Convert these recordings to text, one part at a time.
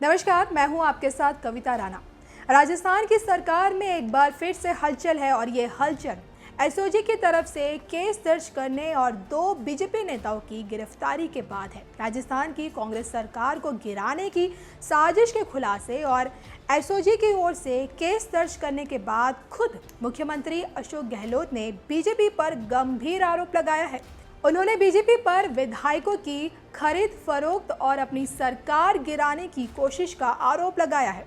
नमस्कार, मैं हूं आपके साथ कविता राणा। राजस्थान की सरकार में एक बार फिर से हलचल है और ये हलचल एसओजी की तरफ से केस दर्ज करने और 2 बीजेपी नेताओं की गिरफ्तारी के बाद है। राजस्थान की कांग्रेस सरकार को गिराने की साजिश के खुलासे और एसओजी की ओर से केस दर्ज करने के बाद खुद मुख्यमंत्री अशोक गहलोत ने बीजेपी पर गंभीर आरोप लगाया है। उन्होंने बीजेपी पर विधायकों की खरीद फरोख्त और अपनी सरकार गिराने की कोशिश का आरोप लगाया है।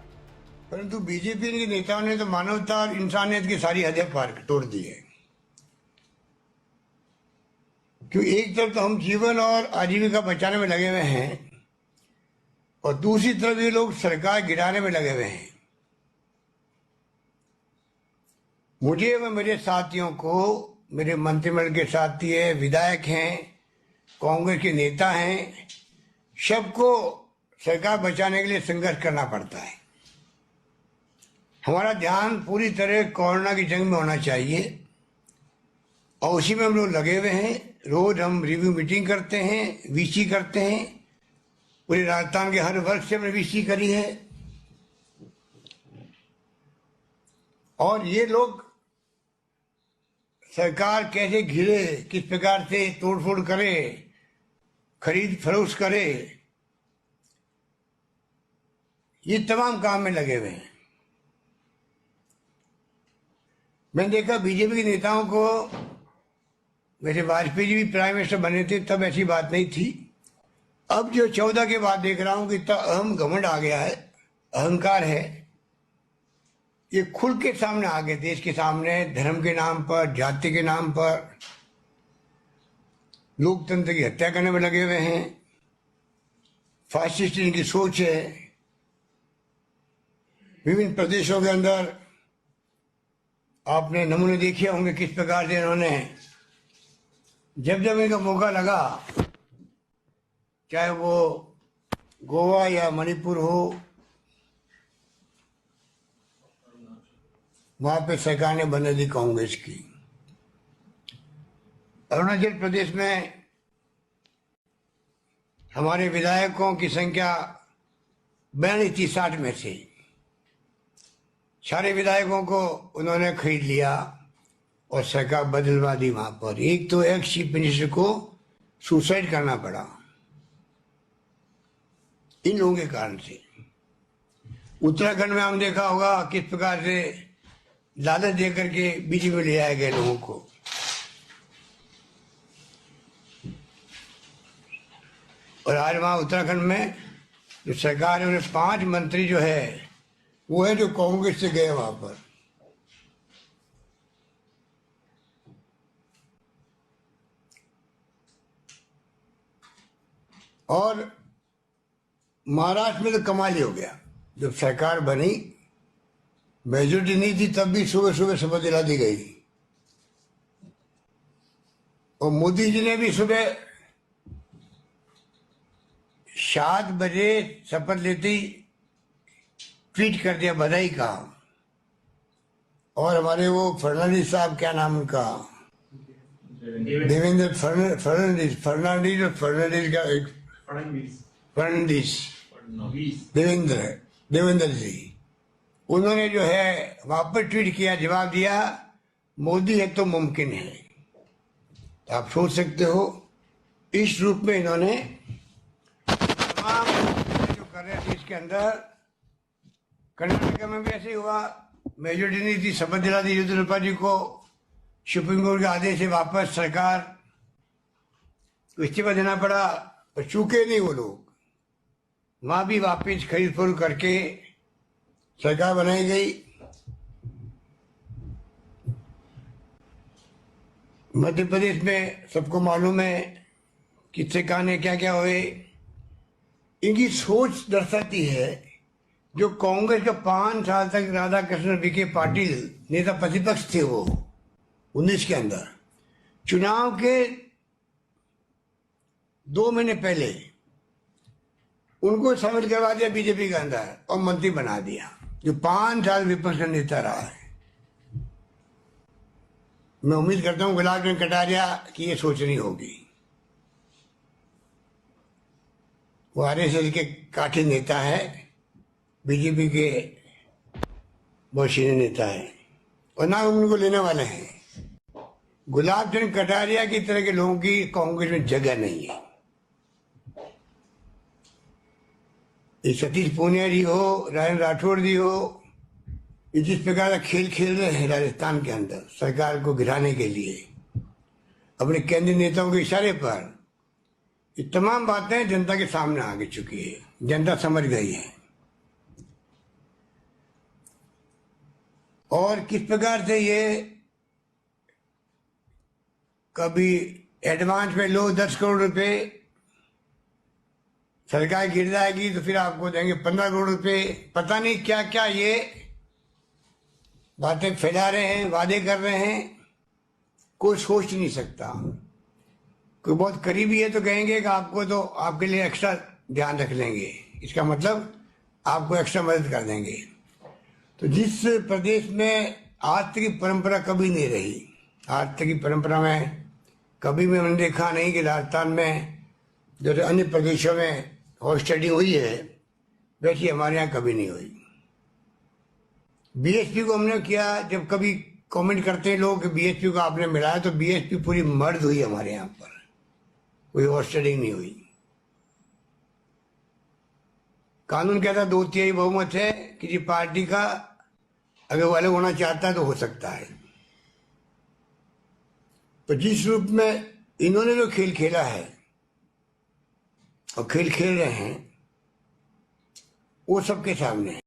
परंतु बीजेपी के नेताओं ने तो मानवता और इंसानियत की सारी हदें पार तोड़ दी है। क्योंकि एक तरफ तो हम जीवन और आजीविका बचाने में लगे हुए हैं और दूसरी तरफ ये लोग सरकार गिराने में लगे हुए हैं। मुझे व मेरे साथियों को, मेरे मंत्रिमंडल के साथी है, विधायक हैं, कांग्रेस के नेता हैं, सबको सरकार बचाने के लिए संघर्ष करना पड़ता है। हमारा ध्यान पूरी तरह कोरोना की जंग में होना चाहिए और उसी में हम लोग लगे हुए हैं। रोज हम रिव्यू मीटिंग करते हैं, वीसी करते हैं। पूरे राजस्थान के हर वर्ग से हमने वीसी करी है और ये लोग सरकार कैसे घिरे, किस प्रकार से तोड़फोड़ करे, खरीद फरोख्त करे, ये तमाम काम में लगे हुए हैं। मैंने देखा बीजेपी के नेताओं को, वैसे वाजपेयी जी भी प्राइम मिनिस्टर बने थे तब ऐसी बात नहीं थी। अब जो 14 के बाद देख रहा हूं कि इतना अहम घमंड आ गया है, अहंकार है, ये खुल के सामने आ गए। देश के सामने धर्म के नाम पर, जाति के नाम पर लोकतंत्र की हत्या करने में लगे हुए हैं। फासिस्ट इनकी सोच है। विभिन्न प्रदेशों के अंदर आपने नमूने देखे होंगे किस प्रकार से इन्होंने जब जब इनका मौका लगा, चाहे वो गोवा या मणिपुर हो, वहां पे सरकार ने बना दी कांग्रेस की। अरुणाचल प्रदेश में हमारे विधायकों की संख्या 42-60 में से सारे विधायकों को उन्होंने खरीद लिया और सरकार बदलवा दी। वहां पर एक तो एक्स चीफ मिनिस्टर को सुसाइड करना पड़ा इन लोगों के कारण से। उत्तराखंड में हम देखा होगा किस प्रकार से लालच देकर के बीजेपी में ले आए गए लोगों को। और आज वहां उत्तराखंड में जो सरकार है, उन्हें 5 मंत्री जो है वो है जो कांग्रेस से गए वहां पर। और महाराष्ट्र में तो कमाल ही हो गया। जब सरकार बनी, मेजोरिटी नहीं थी, तब भी सुबह सुबह शपथ दिला दी गई और मोदी जी ने भी सुबह 7 बजे शपथ लेते ही ट्वीट कर दिया बधाई का। और हमारे वो फर्नांडिस साहब, क्या नाम उनका, देवेंद्र फर्नांडिस का एक फर्नांडिस देवेंद्र जी, उन्होंने जो है वहां पर ट्वीट किया, जवाब दिया, मोदी है तो मुमकिन है। तो आप सोच सकते हो इस रूप में इन्होंने तमाम जो कर रहे थे इसके अंदर। कर्नाटक में भी ऐसे हुआ, मेजोरिटी नहीं थी, शपथ दिला दी येदियुरप्पा जी को। सुप्रीम कोर्ट के आदेश से वापस सरकार को इस्तीफा देना पड़ा, पर चूके नहीं वो लोग। वहां भी वापिस खरीद फरोख्त करके सरकार बनाई गई। मध्य प्रदेश में सबको मालूम है किससे कहानी क्या क्या हुए। इनकी सोच दर्शाती है, जो कांग्रेस का 5 साल तक राधा कृष्ण विखे पाटिल नेता प्रतिपक्ष थे, वो 19 के अंदर चुनाव के 2 महीने पहले उनको शामिल करवा दिया बीजेपी के अंदर और मंत्री बना दिया, जो 5 साल विपक्ष का नेता रहा है। मैं उम्मीद करता हूं गुलाब चंद कटारिया की ये सोचनी होगी। वो आरएसएस के काठी नेता है, बीजेपी के बहुत सीनियर नेता हैं और ना उनको लेने वाले हैं। गुलाब चंद कटारिया की तरह के लोगों की कांग्रेस में जगह नहीं है। ये सतीश पूनिया जी हो, राजेंद्र राठौड़ जी हो, ये जिस प्रकार का खेल खेल रहे हैं राजस्थान के अंदर सरकार को गिराने के लिए अपने केंद्रीय नेताओं के इशारे पर, ये तमाम बातें जनता के सामने आ चुकी है, जनता समझ गई है। और किस प्रकार से ये कभी एडवांस में लो 10 करोड़ रुपए, सरकार गिर जाएगी तो फिर आपको देंगे 15 करोड़ रुपए, पता नहीं क्या क्या ये बातें फैला रहे हैं, वादे कर रहे हैं, कोई सोच नहीं सकता। कोई बहुत करीबी है तो कहेंगे कि आपको तो आपके लिए एक्स्ट्रा ध्यान रख लेंगे, इसका मतलब आपको एक्स्ट्रा मदद कर देंगे। तो जिस प्रदेश में आज तक की परंपरा कभी नहीं रही, आज तक की परंपरा में कभी भी मैंने देखा नहीं कि राजस्थान में जैसे अन्य प्रदेशों में हाउस स्टडी हुई है वैसी हमारे यहाँ कभी नहीं हुई। बीएसपी को हमने किया, जब कभी कमेंट करते हैं लोग कि बीएसपी को आपने मिलाया, तो बीएसपी पूरी मर्द हुई हमारे यहाँ पर, कोई हाउस स्टडी नहीं हुई। कानून कहता 2/3 बहुमत है किसी पार्टी का, अगर वो अलग होना चाहता है तो हो सकता है। तो जिस रूप में इन्होंने जो खेल खेला है और खेल खेल रहे हैं वो सबके सामने है।